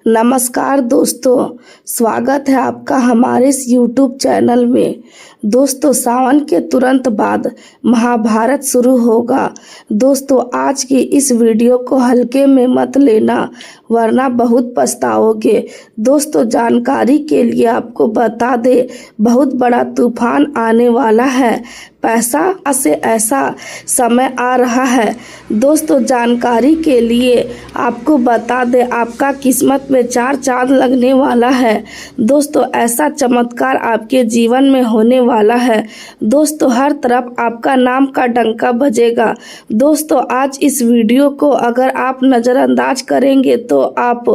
नमस्कार दोस्तों, स्वागत है आपका हमारे इस YouTube चैनल में। दोस्तों, सावन के तुरंत बाद महाभारत शुरू होगा। दोस्तों, आज की इस वीडियो को हल्के में मत लेना, वरना बहुत पछताओगे। दोस्तों, जानकारी के लिए आपको बता दे, बहुत बड़ा तूफान आने वाला है। पैसा से ऐसा समय आ रहा है। दोस्तों, जानकारी के लिए आपको बता दे, आपका किस्मत में 4 चांद लगने वाला है। दोस्तों, ऐसा चमत्कार आपके जीवन में होने वाला है। दोस्तों, हर तरफ आपका नाम का डंका बजेगा। दोस्तों, आज इस वीडियो को अगर आप नज़रअंदाज करेंगे तो आप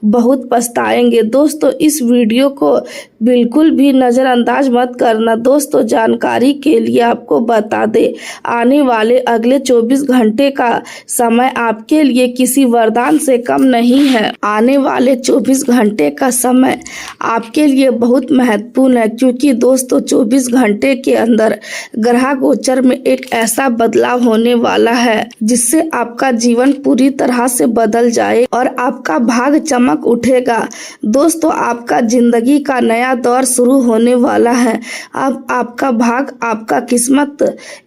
बहुत पछताएंगे। दोस्तों, इस वीडियो को बिल्कुल भी नज़रअंदाज मत करना। दोस्तों, जानकारी के लिए आपको बता दे, आने वाले अगले 24 घंटे का समय आपके लिए किसी वरदान से कम नहीं है। आने वाले 24 घंटे का समय आपके लिए बहुत महत्वपूर्ण है, क्योंकि दोस्तों 24 घंटे के अंदर ग्रह गोचर में एक ऐसा बदलाव होने वाला है जिससे आपका जीवन पूरी तरह से बदल जाए और आपका भाग चमक उठेगा। दोस्तों, आपका जिंदगी का नया दौर शुरू होने वाला है। अब आपका भाग, आपका किस्मत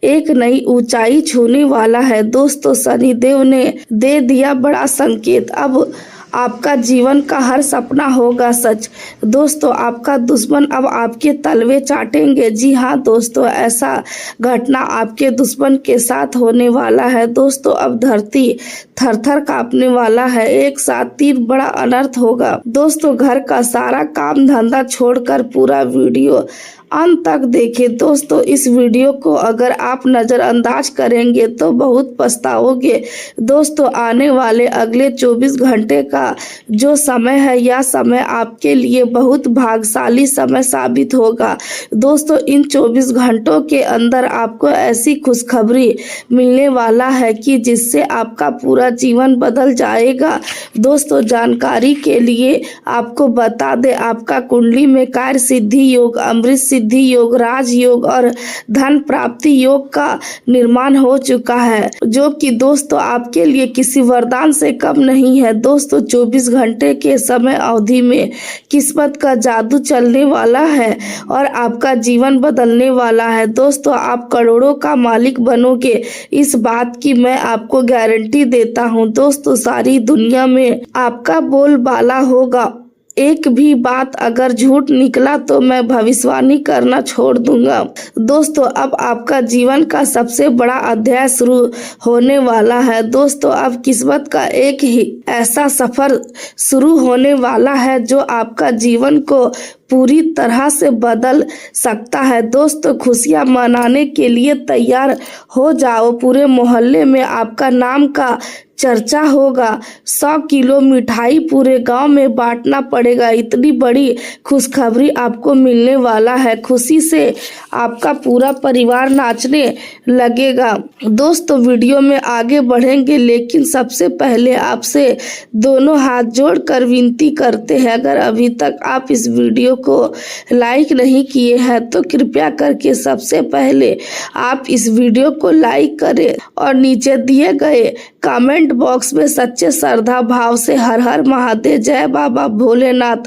एक नई ऊंचाई छूने वाला है। दोस्तों, शनिदेव ने दे दिया बड़ा संकेत, अब आपका जीवन का हर सपना होगा सच। दोस्तों, आपका दुश्मन अब आपके तलवे चाटेंगे। जी हाँ दोस्तों, ऐसा घटना आपके दुश्मन के साथ होने वाला है। दोस्तों, अब धरती थर-थर कांपने वाला है। एक साथ 3 बड़ा अनर्थ होगा। दोस्तों, घर का सारा काम धंधा छोड़कर पूरा वीडियो अंत तक देखें। दोस्तों, इस वीडियो को अगर आप नज़रअंदाज करेंगे तो बहुत पछताओगे। दोस्तों, आने वाले अगले 24 घंटे का जो समय है, यह समय आपके लिए बहुत भाग्यशाली समय साबित होगा। दोस्तों, इन 24 घंटों के अंदर आपको ऐसी खुशखबरी मिलने वाला है कि जिससे आपका पूरा जीवन बदल जाएगा। दोस्तों, जानकारी के लिए आपको बता दें, आपका कुंडली में कार्य सिद्धि योग, अमृत सिद्धि योग, राज योग और धन प्राप्ति योग का निर्माण हो चुका है, जो कि दोस्तों आपके लिए किसी वरदान से कम नहीं है। दोस्तों, 24 घंटे के समय अवधि में किस्मत का जादू चलने वाला है और आपका जीवन बदलने वाला है। दोस्तों, आप करोड़ों का मालिक बनोगे, इस बात की मैं आपको गारंटी देता हूँ। दोस्तों, सारी दुनिया में आपका बोलबाला होगा। एक भी बात अगर झूठ निकला तो मैं भविष्यवाणी करना छोड़ दूंगा। दोस्तों, अब आपका जीवन का सबसे बड़ा अध्याय शुरू होने वाला है। दोस्तों, अब किस्मत का एक ही ऐसा सफर शुरू होने वाला है जो आपका जीवन को पूरी तरह से बदल सकता है। दोस्तों, खुशियां मनाने के लिए तैयार हो जाओ। पूरे मोहल्ले में आपका नाम का चर्चा होगा। 100 किलो मिठाई पूरे गांव में बांटना पड़ेगा। इतनी बड़ी खुशखबरी आपको मिलने वाला है। खुशी से आपका पूरा परिवार नाचने लगेगा। दोस्तों, वीडियो में आगे बढ़ेंगे, लेकिन सबसे पहले आपसे दोनों हाथ जोड़कर विनती करते हैं, अगर अभी तक आप इस वीडियो को लाइक नहीं किए हैं तो कृपया करके सबसे पहले आप इस वीडियो को लाइक करें और नीचे दिए गए कमेंट बॉक्स में सच्चे श्रद्धा भाव से हर हर महादेव, जय बाबा भोलेनाथ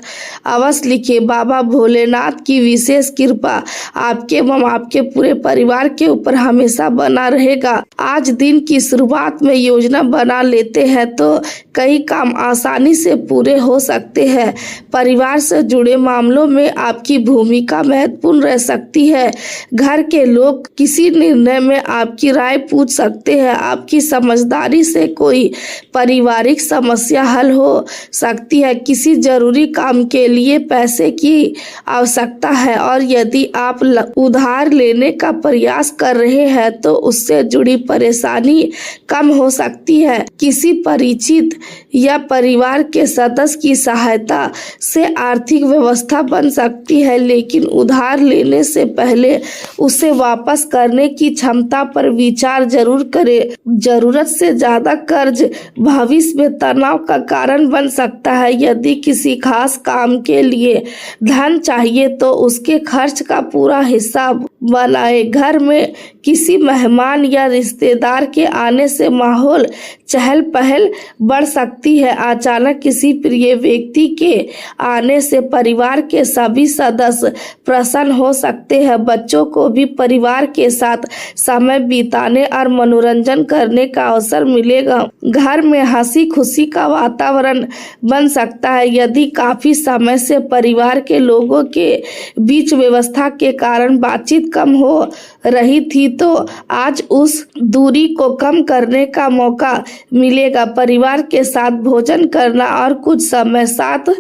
अवश्य लिखिए। बाबा भोलेनाथ की विशेष कृपा आपके एवं आपके पूरे परिवार के ऊपर हमेशा बना रहेगा। आज दिन की शुरुआत में योजना बना लेते हैं तो कई काम आसानी से पूरे हो सकते हैं। परिवार से जुड़े मामलों में आपकी भूमिका महत्वपूर्ण रह सकती है। घर के लोग किसी निर्णय में आपकी राय पूछ सकते हैं। आपकी समझदारी से कोई पारिवारिक समस्या हल हो सकती है। किसी जरूरी काम के लिए पैसे की आवश्यकता है और यदि आप उधार लेने का प्रयास कर रहे हैं तो उससे जुड़ी परेशानी कम हो सकती है। किसी परिचित या परिवार के सदस्य की सहायता से आर्थिक व्यवस्था बन सकती है, लेकिन उधार लेने से पहले उसे वापस करने की क्षमता पर विचार जरूर करें। जरूरत से ज्यादा कर्ज भविष्य में तनाव का कारण बन सकता है। यदि किसी खास काम के लिए धन चाहिए तो उसके खर्च का पूरा हिसाब बनाए। घर में किसी मेहमान या रिश्तेदार के आने से माहौल चहल पहल बढ़ सकती है। अचानक किसी प्रिय व्यक्ति के आने से परिवार के सभी सदस्य प्रसन्न हो सकते हैं। बच्चों को भी परिवार के साथ समय बिताने और मनोरंजन करने का अवसर मिलेगा। घर में हंसी खुशी का वातावरण बन सकता है। यदि काफी समय से परिवार के लोगों के बीच व्यवस्था के कारण बातचीत कम हो रही थी तो आज उस दूरी को कम करने का मौका मिलेगा। परिवार के साथ भोजन करना और कुछ समय साथ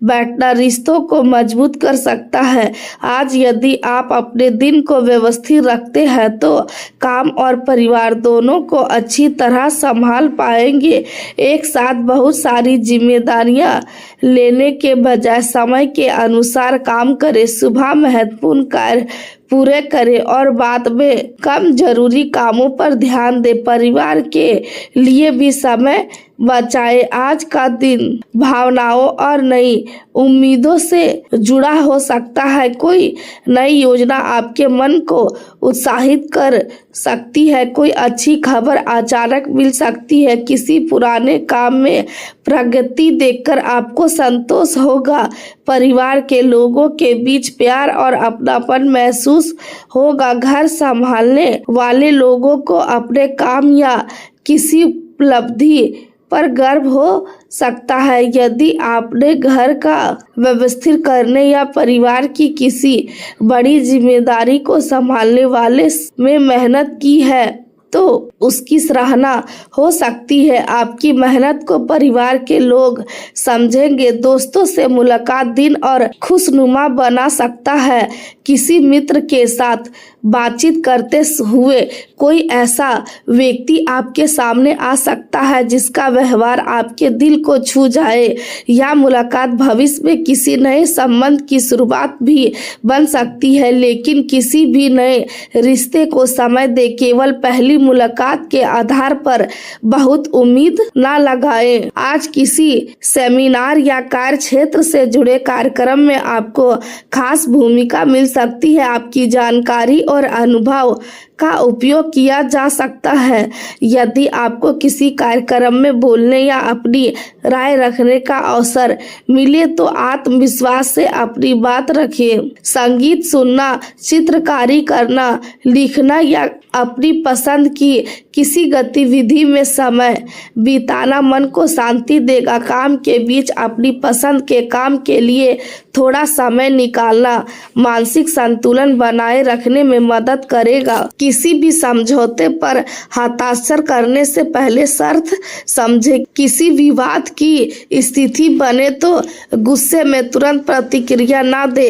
बैठना रिश्तों को मजबूत कर सकता है। आज यदि आप अपने दिन को व्यवस्थित रखते हैं तो काम और परिवार दोनों को अच्छी तरह संभाल पाएंगे। एक साथ बहुत सारी जिम्मेदारियां लेने के बजाय समय के अनुसार काम करें। सुबह महत्वपूर्ण कार्य पूरे करें और बाद में कम जरूरी कामों पर ध्यान दें। परिवार के लिए भी समय बचाएं। आज का दिन भावनाओं और नई उम्मीदों से जुड़ा हो सकता है। कोई नई योजना आपके मन को उत्साहित कर सकती है। कोई अच्छी खबर अचानक मिल सकती है। किसी पुराने काम में प्रगति देखकर आपको संतोष होगा। परिवार के लोगों के बीच प्यार और अपनापन महसूस होगा। घर संभालने वाले लोगों को अपने काम या किसी उपलब्धि पर गर्व हो सकता है। यदि आपने घर का व्यवस्थित करने या परिवार की किसी बड़ी जिम्मेदारी को संभालने वाले में मेहनत की है तो उसकी सराहना हो सकती है। आपकी मेहनत को परिवार के लोग समझेंगे। दोस्तों से मुलाकात दिन और खुशनुमा बना सकता है। किसी मित्र के साथ बातचीत करते हुए कोई ऐसा व्यक्ति आपके सामने आ सकता है जिसका व्यवहार आपके दिल को छू जाए। यह मुलाकात भविष्य में किसी नए संबंध की शुरुआत भी बन सकती है। लेकिन किसी भी नए रिश्ते को समय दे। केवल पहली मुलाकात के आधार पर बहुत उम्मीद ना लगाएं। आज किसी सेमिनार या कार्य क्षेत्र से जुड़े कार्यक्रम में आपको खास भूमिका मिल सकती है। आपकी जानकारी और अनुभव का उपयोग किया जा सकता है। यदि आपको किसी कार्यक्रम में बोलने या अपनी राय रखने का अवसर मिले तो आत्मविश्वास से अपनी बात रखें। संगीत सुनना, चित्रकारी करना, लिखना या अपनी पसंद की किसी गतिविधि में समय बिताना मन को शांति देगा। काम के बीच अपनी पसंद के काम के लिए थोड़ा समय निकालना मानसिक संतुलन बनाए रखने में मदद करेगा। किसी भी समझौते पर हस्ताक्षर करने से पहले शर्त समझे। किसी विवाद की स्थिति बने तो गुस्से में तुरंत प्रतिक्रिया ना दे।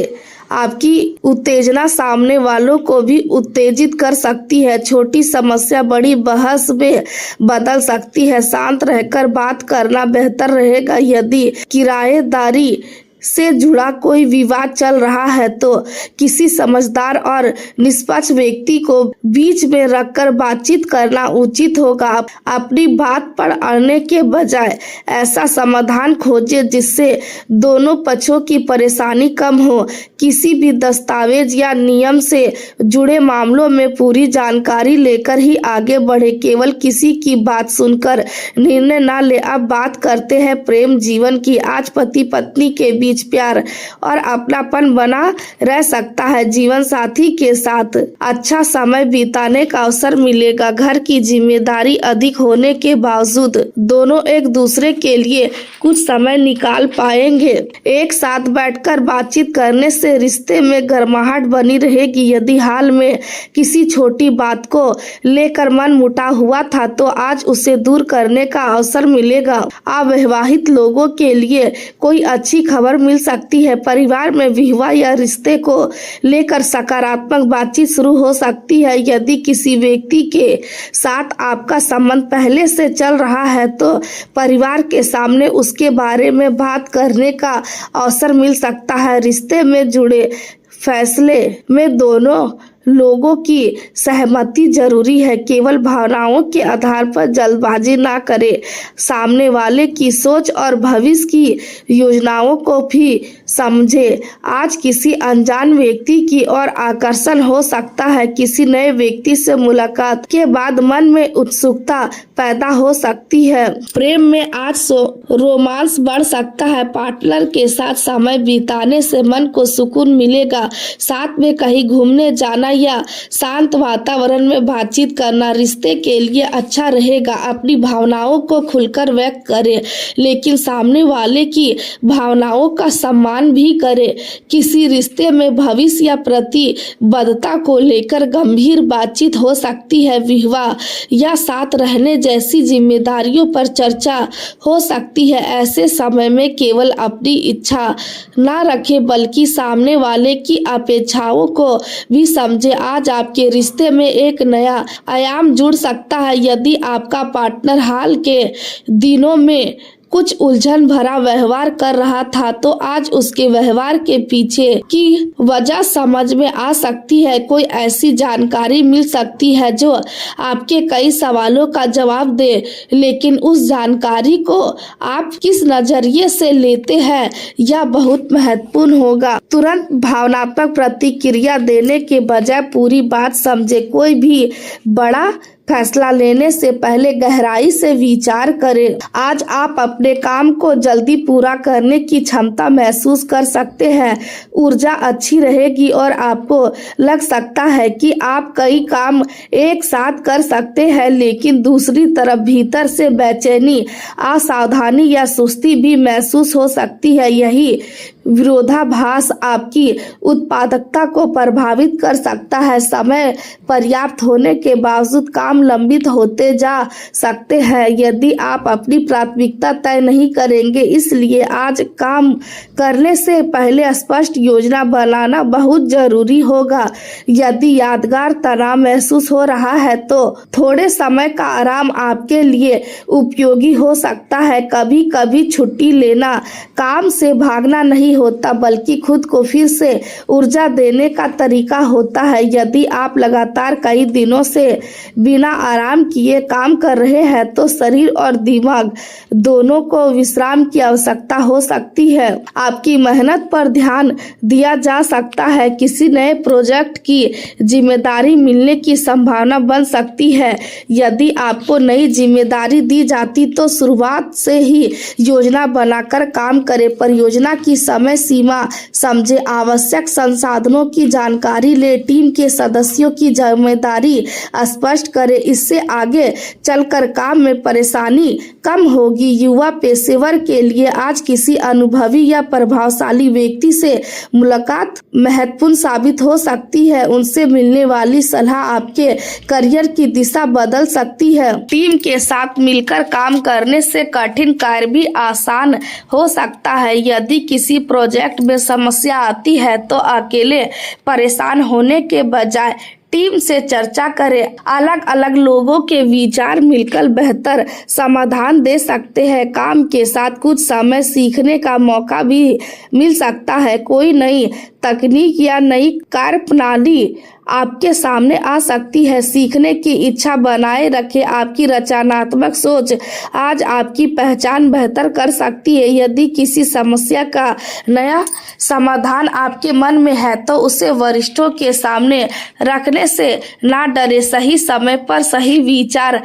आपकी उत्तेजना सामने वालों को भी उत्तेजित कर सकती है। छोटी समस्या बड़ी बहस में बदल सकती है। शांत रहकर बात करना बेहतर रहेगा। यदि किराएदारी से जुड़ा कोई विवाद चल रहा है तो किसी समझदार और निष्पक्ष व्यक्ति को बीच में रखकर बातचीत करना उचित होगा। अपनी बात पर अड़ने के बजाय ऐसा समाधान खोजें जिससे दोनों पक्षों की परेशानी कम हो। किसी भी दस्तावेज या नियम से जुड़े मामलों में पूरी जानकारी लेकर ही आगे बढ़े। केवल किसी की बात सुनकर निर्णय ना ले। अब बात करते हैं प्रेम जीवन की। आज पति पत्नी के बीच प्यार और अपनापन बना रह सकता है। जीवन साथी के साथ अच्छा समय बिताने का अवसर मिलेगा। घर की जिम्मेदारी अधिक होने के बावजूद दोनों एक दूसरे के लिए कुछ समय निकाल पाएंगे। एक साथ बैठकर बातचीत करने से रिश्ते में गर्माहट बनी रहेगी। यदि हाल में किसी छोटी बात को लेकर मन मुटाव हुआ था तो आज उसे दूर करने का अवसर मिलेगा। अविवाहित लोगों के लिए कोई अच्छी खबर मिल सकती है। परिवार में विवाह या रिश्ते को लेकर सकारात्मक बातचीत शुरू हो सकती है। यदि किसी व्यक्ति के साथ आपका संबंध पहले से चल रहा है तो परिवार के सामने उसके बारे में बात करने का अवसर मिल सकता है। रिश्ते में जुड़े फैसले में दोनों लोगों की सहमति जरूरी है। केवल भावनाओं के आधार पर जल्दबाजी ना करें। सामने वाले की सोच और भविष्य की योजनाओं को भी समझे। आज किसी अनजान व्यक्ति की ओर आकर्षण हो सकता है। किसी नए व्यक्ति से मुलाकात के बाद मन में उत्सुकता पैदा हो सकती है। प्रेम में आज रोमांस बढ़ सकता है। पार्टनर के साथ समय बिताने से मन को सुकून मिलेगा। साथ में कहीं घूमने जाना या शांत वातावरण में बातचीत करना रिश्ते के लिए अच्छा रहेगा। अपनी भावनाओं को खुलकर व्यक्त करें, लेकिन सामने वाले की भावनाओं का सम्मान भी करें। किसी रिश्ते में भविष्य या प्रतिबद्धता को लेकर गंभीर बातचीत हो सकती है। विवाह या साथ रहने जैसी जिम्मेदारियों पर चर्चा हो सकती है। ऐसे समय में केवल अपनी इच्छा ना रखें, बल्कि सामने वाले की अपेक्षाओं को भी समझें। आज आपके रिश्ते में एक नया आयाम जुड़ सकता है। यदि आपका पार्टनर हाल के दिनों में कुछ उलझन भरा व्यवहार कर रहा था, तो आज उसके व्यवहार के पीछे की वजह समझ में आ सकती है। कोई ऐसी जानकारी मिल सकती है जो आपके कई सवालों का जवाब दे, लेकिन उस जानकारी को आप किस नजरिए से लेते हैं यह बहुत महत्वपूर्ण होगा। तुरंत भावनात्मक प्रतिक्रिया देने के बजाय पूरी बात समझे। कोई भी बड़ा फैसला लेने से पहले गहराई से विचार करें। आज आप अपने काम को जल्दी पूरा करने की क्षमता महसूस कर सकते हैं। ऊर्जा अच्छी रहेगी और आपको लग सकता है कि आप कई काम एक साथ कर सकते हैं, लेकिन दूसरी तरफ भीतर से बेचैनी, असावधानी या सुस्ती भी महसूस हो सकती है। यही विरोधाभास आपकी उत्पादकता को प्रभावित कर सकता है। समय पर्याप्त होने के बावजूद काम लंबित होते जा सकते हैं यदि आप अपनी प्राथमिकता तय नहीं करेंगे। इसलिए आज काम करने से पहले स्पष्ट योजना बनाना बहुत जरूरी होगा। यदि यादगार तनाव महसूस हो रहा है तो थोड़े समय का आराम आपके लिए उपयोगी हो सकता है। कभी कभी छुट्टी लेना काम से भागना नहीं होता, बल्कि खुद को फिर से ऊर्जा देने का तरीका होता है। यदि आप लगातार कई दिनों से बिना आराम किए काम कर रहे हैं तो शरीर और दिमाग दोनों को विश्राम की आवश्यकता हो सकती है। आपकी मेहनत पर ध्यान दिया जा सकता है। किसी नए प्रोजेक्ट की जिम्मेदारी मिलने की संभावना बन सकती है। यदि आपको नई जिम्मेदारी दी जाती तो शुरुआत से ही योजना बनाकर काम करें। परियोजना की समय सीमा समझे, आवश्यक संसाधनों की जानकारी ले, टीम के सदस्यों की जिम्मेदारी स्पष्ट करें। इससे आगे चलकर काम में परेशानी कम होगी। युवा पेशेवर के लिए आज किसी अनुभवी या प्रभावशाली व्यक्ति से मुलाकात महत्वपूर्ण साबित हो सकती है। उनसे मिलने वाली सलाह आपके करियर की दिशा बदल सकती है। टीम के साथ मिलकर काम करने से कठिन कार्य भी आसान हो सकता है। यदि किसी प्रोजेक्ट में समस्या आती है तो अकेले परेशान होने के बजाय टीम से चर्चा करें। अलग अलग लोगों के विचार मिलकर बेहतर समाधान दे सकते हैं। काम के साथ कुछ समय सीखने का मौका भी मिल सकता है। कोई नई तकनीक या नई कार्य प्रणाली आपके सामने आ सकती है। सीखने की इच्छा बनाए रखें। आपकी रचनात्मक सोच आज आपकी पहचान बेहतर कर सकती है। यदि किसी समस्या का नया समाधान आपके मन में है तो उसे वरिष्ठों के सामने रखने से ना डरे। सही समय पर सही विचार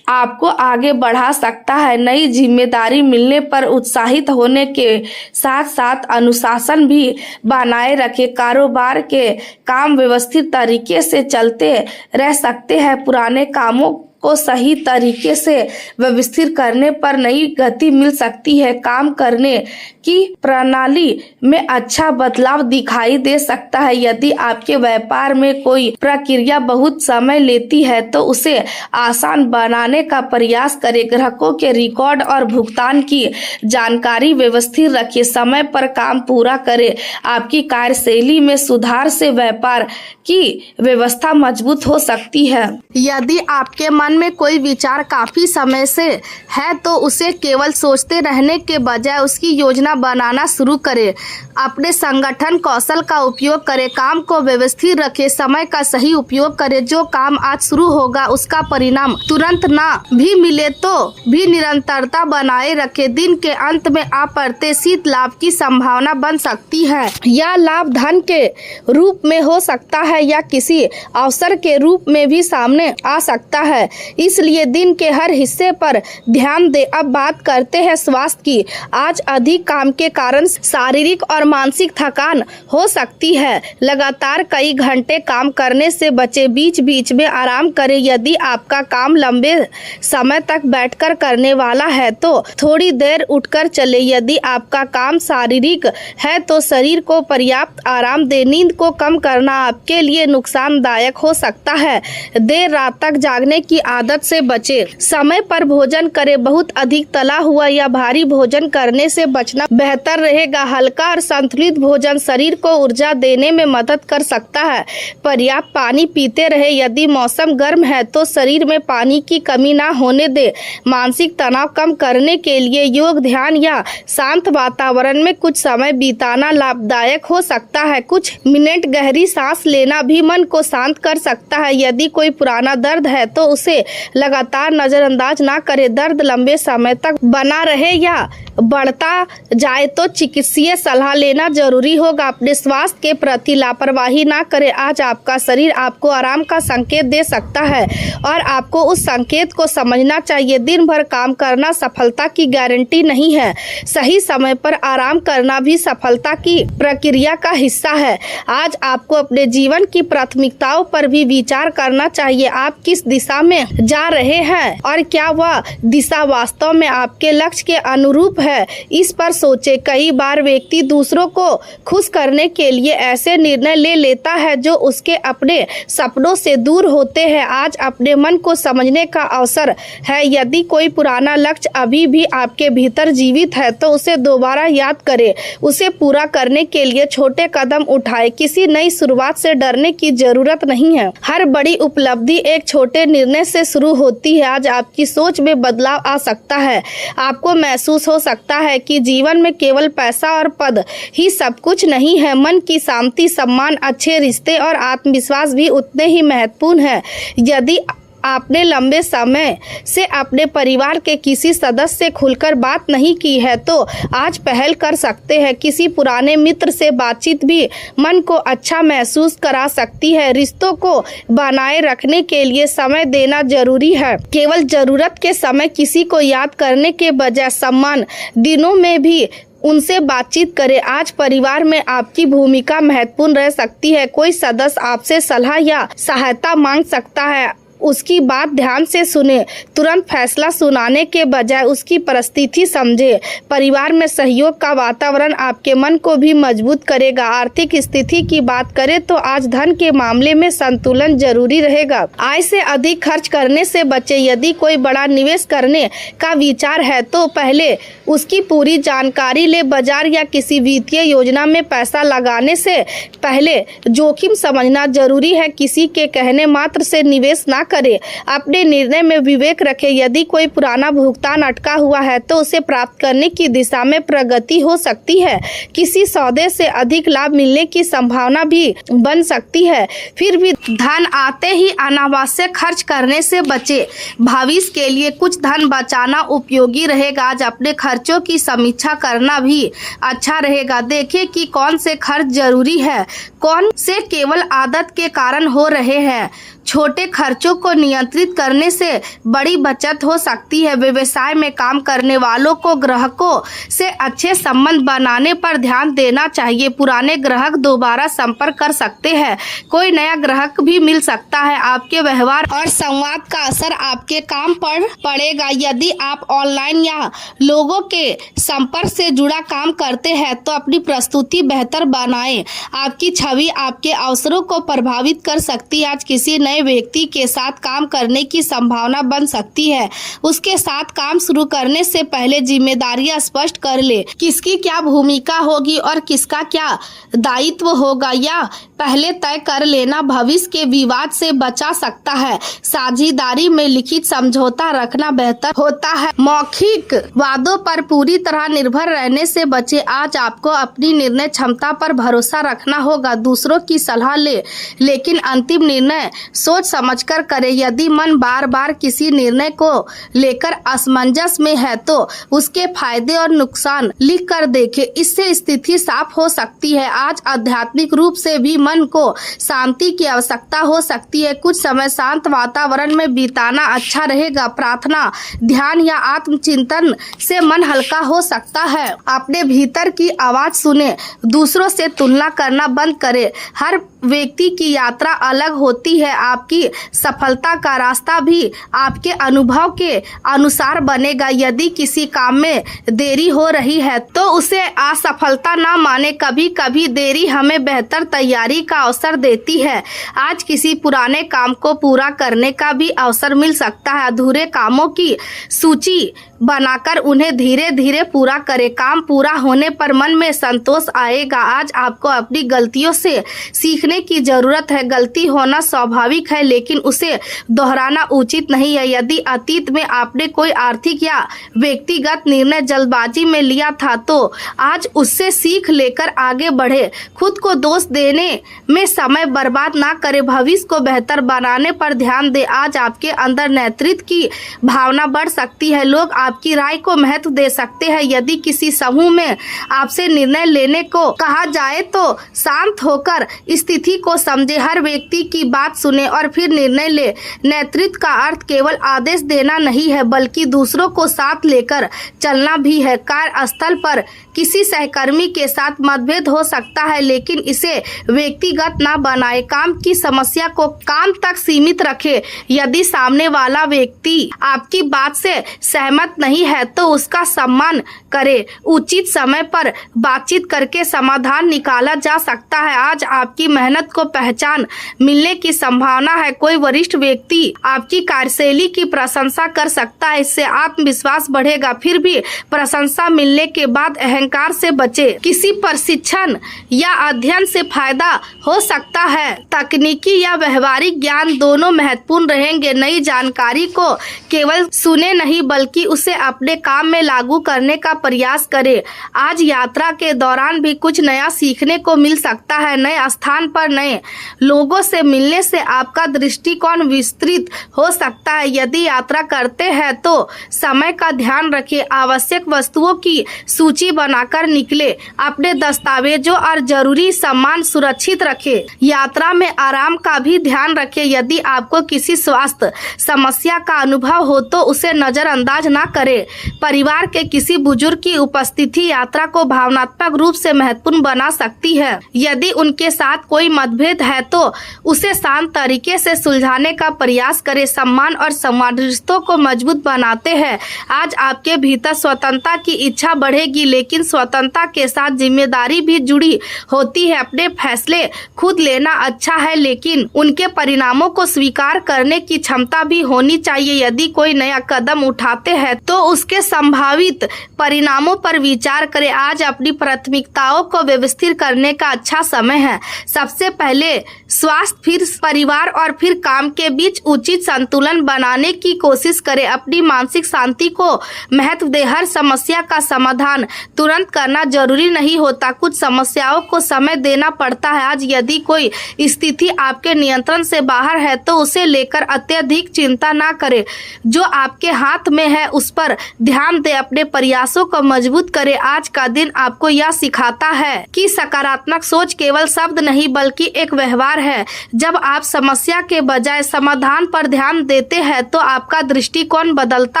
आपको आगे बढ़ा सकता है। नई जिम्मेदारी मिलने पर उत्साहित होने के साथ साथ अनुशासन भी बनाए रखें। कारोबार के काम व्यवस्थित तरीके से चलते रह सकते हैं। पुराने कामों को सही तरीके से व्यवस्थित करने पर नई गति मिल सकती है। काम करने की प्रणाली में अच्छा बदलाव दिखाई दे सकता है। यदि आपके व्यापार में कोई प्रक्रिया बहुत समय लेती है तो उसे आसान बनाने का प्रयास करें। ग्राहकों के रिकॉर्ड और भुगतान की जानकारी व्यवस्थित रखें। समय पर काम पूरा करें। आपकी कार्यशैली में सुधार से व्यापार की व्यवस्था मजबूत हो सकती है। यदि आपके मन मन में कोई विचार काफी समय से है तो उसे केवल सोचते रहने के बजाय उसकी योजना बनाना शुरू करें। अपने संगठन कौशल का उपयोग करें, काम को व्यवस्थित रखें, समय का सही उपयोग करें। जो काम आज शुरू होगा उसका परिणाम तुरंत ना भी मिले तो भी निरंतरता बनाए रखें। दिन के अंत में अप्रत्याशित लाभ की संभावना बन सकती है। यह लाभ धन के रूप में हो सकता है या किसी अवसर के रूप में भी सामने आ सकता है, इसलिए दिन के हर हिस्से पर ध्यान दे। अब बात करते हैं स्वास्थ्य की। आज अधिक काम के कारण शारीरिक और मानसिक थकान हो सकती है। लगातार कई घंटे काम करने से बचें, बीच बीच में आराम करें। यदि आपका काम लंबे समय तक बैठकर करने वाला है तो थोड़ी देर उठकर चले। यदि आपका काम शारीरिक है तो शरीर को पर्याप्त आराम दें। नींद को कम करना आपके लिए नुकसानदायक हो सकता है। देर रात तक जागने की आदत से बचें। समय पर भोजन करें। बहुत अधिक तला हुआ या भारी भोजन करने से बचना बेहतर रहेगा। हल्का और संतुलित भोजन शरीर को ऊर्जा देने में मदद कर सकता है। पर्याप्त पानी पीते रहे। यदि मौसम गर्म है तो शरीर में पानी की कमी ना होने दे। मानसिक तनाव कम करने के लिए योग, ध्यान या शांत वातावरण में कुछ समय बिताना लाभदायक हो सकता है। कुछ मिनट गहरी सांस लेना भी मन को शांत कर सकता है। यदि कोई पुराना दर्द है तो उसे लगातार नजरअंदाज ना करें। दर्द लंबे समय तक बना रहे या बढ़ता जाए तो चिकित्सीय सलाह लेना जरूरी होगा। अपने स्वास्थ्य के प्रति लापरवाही ना करें। आज आपका शरीर आपको आराम का संकेत दे सकता है और आपको उस संकेत को समझना चाहिए। दिन भर काम करना सफलता की गारंटी नहीं है। सही समय पर आराम करना भी सफलता की प्रक्रिया का हिस्सा है। आज आपको अपने जीवन की प्राथमिकताओं पर भी विचार करना चाहिए। आप किस दिशा में जा रहे हैं और क्या वह दिशा वास्तव में आपके लक्ष्य के अनुरूप है, इस पर सोचें। कई बार व्यक्ति दूसरों को खुश करने के लिए ऐसे निर्णय ले लेता है जो उसके अपने सपनों से दूर होते हैं। आज अपने मन को समझने का अवसर है। यदि कोई पुराना लक्ष्य अभी भी आपके भीतर जीवित है तो उसे दोबारा याद करें। उसे पूरा करने के लिए छोटे कदम उठाएं। किसी नई शुरुआत से डरने की जरूरत नहीं है। हर बड़ी उपलब्धि एक छोटे निर्णय से शुरू होती है। आज आपकी सोच में बदलाव आ सकता है। आपको महसूस हो सकता है कि जीवन में केवल पैसा और पद ही सब कुछ नहीं है। मन की शांति, सम्मान, अच्छे रिश्ते और आत्मविश्वास भी उतने ही महत्वपूर्ण है। यदि आपने लंबे समय से अपने परिवार के किसी सदस्य से खुलकर बात नहीं की है तो आज पहल कर सकते हैं। किसी पुराने मित्र से बातचीत भी मन को अच्छा महसूस करा सकती है। रिश्तों को बनाए रखने के लिए समय देना जरूरी है। केवल जरूरत के समय किसी को याद करने के बजाय सम्मान दिनों में भी उनसे बातचीत करें। आज परिवार में आपकी भूमिका महत्वपूर्ण रह सकती है। कोई सदस्य आपसे सलाह या सहायता मांग सकता है। उसकी बात ध्यान से सुने। तुरंत फैसला सुनाने के बजाय उसकी परिस्थिति समझे। परिवार में सहयोग का वातावरण आपके मन को भी मजबूत करेगा। आर्थिक स्थिति की बात करें तो आज धन के मामले में संतुलन जरूरी रहेगा। आय से अधिक खर्च करने से बचे। यदि कोई बड़ा निवेश करने का विचार है तो पहले उसकी पूरी जानकारी ले। बाजार या किसी वित्तीय योजना में पैसा लगाने से पहले जोखिम समझना जरूरी है। किसी के कहने मात्र से निवेश ना करें। अपने निर्णय में विवेक रखें। यदि कोई पुराना भुगतान अटका हुआ है तो उसे प्राप्त करने की दिशा में प्रगति हो सकती है। किसी सौदे से अधिक लाभ मिलने की संभावना भी बन सकती है। फिर भी धन आते ही अनावश्यक खर्च करने से बचे। भविष्य के लिए कुछ धन बचाना उपयोगी रहेगा। आज अपने खर्चों की समीक्षा करना भी अच्छा रहेगा। देखें कि कौन से खर्च जरूरी है, कौन से केवल आदत के कारण हो रहे हैं। छोटे खर्चों को नियंत्रित करने से बड़ी बचत हो सकती है। व्यवसाय में काम करने वालों को ग्राहकों से अच्छे संबंध बनाने पर ध्यान देना चाहिए। पुराने ग्राहक दोबारा संपर्क कर सकते हैं। कोई नया ग्राहक भी मिल सकता है। आपके व्यवहार और संवाद का असर आपके काम पर पड़ेगा। यदि आप ऑनलाइन या लोगों के संपर्क से जुड़ा काम करते हैं तो अपनी प्रस्तुति बेहतर बनाएं। आपकी छवि आपके अवसरों को प्रभावित कर सकती है। आज किसी नए व्यक्ति के साथ काम करने की संभावना बन सकती है। उसके साथ काम शुरू करने से पहले जिम्मेदारियां स्पष्ट कर ले, किसकी क्या भूमिका होगी और किसका क्या दायित्व होगा, या पहले तय कर लेना भविष्य के विवाद से बचा सकता है। साझेदारी में लिखित समझौता रखना बेहतर होता है। मौखिक वादों पर पूरी तरह निर्भर रहने से बचे। आज आपको अपनी निर्णय क्षमता पर भरोसा रखना होगा। दूसरों की सलाह ले, लेकिन अंतिम निर्णय सोच समझकर करें। यदि मन बार बार किसी निर्णय को लेकर असमंजस में है तो उसके फायदे और नुकसान लिख कर देखें। इससे स्थिति साफ हो सकती है। आज आध्यात्मिक रूप से भी मन को शांति की आवश्यकता हो सकती है। कुछ समय शांत वातावरण में बिताना अच्छा रहेगा। प्रार्थना, ध्यान या आत्मचिंतन से मन हल्का हो सकता है। अपने भीतर की आवाज सुने, दूसरों से तुलना करना बंद करें। हर व्यक्ति की यात्रा अलग होती है। आपकी सफलता का रास्ता भी आपके अनुभव के अनुसार बनेगा। यदि किसी काम में देरी हो रही है तो उसे असफलता ना माने। कभी कभी देरी हमें बेहतर तैयारी का अवसर देती है। आज किसी पुराने काम को पूरा करने का भी अवसर मिल सकता है। अधूरे कामों की सूची बनाकर उन्हें धीरे धीरे पूरा करें। काम पूरा होने पर मन में संतोष आएगा। आज आपको अपनी गलतियों से सीखने की जरूरत है। गलती होना स्वाभाविक है, लेकिन उसे दोहराना उचित नहीं है। यदि अतीत में आपने कोई आर्थिक या व्यक्तिगत निर्णय जल्दबाजी में लिया था तो आज उससे सीख लेकर आगे बढ़े। खुद को दोष देने में समय बर्बाद ना करें। भविष्य को बेहतर बनाने पर ध्यान दें। आज आपके अंदर नेतृत्व की भावना बढ़ सकती है। लोग आपकी राय को महत्व दे सकते हैं। यदि किसी समूह में आपसे निर्णय लेने को कहा जाए तो शांत होकर स्थिति को समझे। हर व्यक्ति की बात सुने और फिर निर्णय ले। नेतृत्व का अर्थ केवल आदेश देना नहीं है, बल्कि दूसरों को साथ लेकर चलना भी है। कार्यस्थल पर किसी सहकर्मी के साथ मतभेद हो सकता है, लेकिन इसे व्यक्तिगत ना बनाए। काम की समस्या को काम तक सीमित रखे। यदि सामने वाला व्यक्ति आपकी बात से सहमत नहीं है तो उसका सम्मान करें। उचित समय पर बातचीत करके समाधान निकाला जा सकता है। आज आपकी मेहनत को पहचान मिलने की संभावना है। कोई वरिष्ठ व्यक्ति आपकी कार्यशैली की प्रशंसा कर सकता है। इससे आत्मविश्वास बढ़ेगा। फिर भी प्रशंसा मिलने के बाद अहंकार से बचे। किसी प्रशिक्षण या अध्ययन से फायदा हो सकता है। तकनीकी या व्यवहारिक ज्ञान दोनों महत्वपूर्ण रहेंगे। नई जानकारी को केवल सुने नहीं, बल्कि उसे अपने काम में लागू करने का प्रयास करें। आज यात्रा के दौरान भी कुछ नया सीखने को मिल सकता है। नए स्थान पर नए लोगों से मिलने से आपका दृष्टिकोण विस्तृत हो सकता है। यदि यात्रा करते हैं तो समय का ध्यान रखें। आवश्यक वस्तुओं की सूची बनाकर निकले। अपने दस्तावेजों और जरूरी सामान सुरक्षित रखें। यात्रा में आराम का भी ध्यान रखें। यदि आपको किसी स्वास्थ्य समस्या का अनुभव हो तो उसे नजरअंदाज ना करें। परिवार के किसी बुजुर्ग की उपस्थिति यात्रा को भावनात्मक रूप से महत्वपूर्ण बना सकती है। यदि उनके साथ कोई मतभेद है तो उसे शांत तरीके से सुलझाने का प्रयास करें। सम्मान और संवाद रिश्तों को मजबूत बनाते हैं। आज आपके भीतर स्वतंत्रता की इच्छा बढ़ेगी, लेकिन स्वतंत्रता के साथ जिम्मेदारी भी जुड़ी होती है। अपने फैसले खुद लेना अच्छा है, लेकिन उनके परिणामों को स्वीकार करने की क्षमता भी होनी चाहिए। यदि कोई नया कदम उठाते हैं तो उसके संभावित परिणामों पर विचार करें। आज अपनी प्राथमिकताओं को व्यवस्थित करने का अच्छा समय है। सबसे पहले स्वास्थ्य, फिर परिवार और फिर काम के बीच उचित संतुलन बनाने की कोशिश करें। अपनी मानसिक शांति को महत्व दें। हर समस्या का समाधान तुरंत करना जरूरी नहीं होता। कुछ समस्याओं को समय देना पड़ता है। आज यदि कोई स्थिति आपके नियंत्रण से बाहर है तो उसे लेकर अत्यधिक चिंता ना करें। जो आपके हाथ में है उस पर ध्यान दें। अपने प्रयासों को मजबूत करें। आज का दिन आपको यह सिखाता है कि सकारात्मक सोच केवल शब्द नहीं बल्कि एक व्यवहार है। जब आप समस्या के बजाय समाधान पर ध्यान देते हैं तो आपका दृष्टिकोण बदलता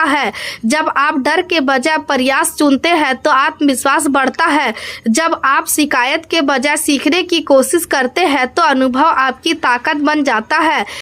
है। जब आप डर के बजाय प्रयास चुनते हैं तो आत्मविश्वास बढ़ता है। जब आप शिकायत के बजाय सीखने की कोशिश करते हैं तो अनुभव आपकी ताकत बन जाता है।